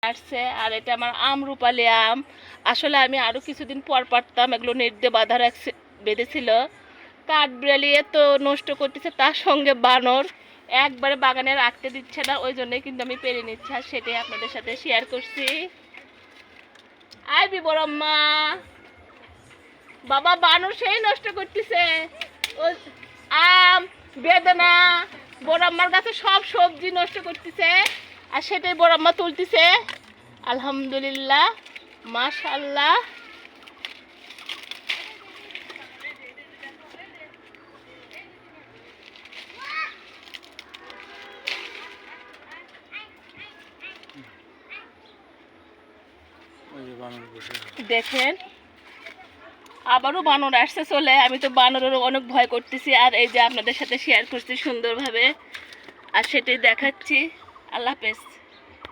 আসছে। আর এটা আমার আমরুপালি আম। আসলে আমি আরও কিছুদিন পর পারতাম, এগুলো নেট দিয়ে বাঁধা বেঁধেছিল। কাঠবিড়ালি এত নষ্ট করতেছে, তার সঙ্গে বানর একবারে বাগানে রাখতে দিচ্ছে না, ওই জন্যই কিন্তু আমি পেরে নিচ্ছি আর সেটাই আপনাদের সাথে শেয়ার করছি। আইবি বড়ম্মা, বাবা বানর সেই নষ্ট করতেছে ও আম, বেদনা, বড়ম্মার গাছে সব সবজি নষ্ট করতেছে আর সেটাই বড়ম্মা তুলতেছে। আলহামদুলিল্লাহ, মাশাআল্লাহ। দেখেন আবারও বানর আসছে চলে, আমি তো বানরেরও অনেক ভয় করতেছি। আর এই যে আপনাদের সাথে শেয়ার করছি সুন্দরভাবে, আর সেটাই দেখাচ্ছি। আল্লাহ হাফেজ।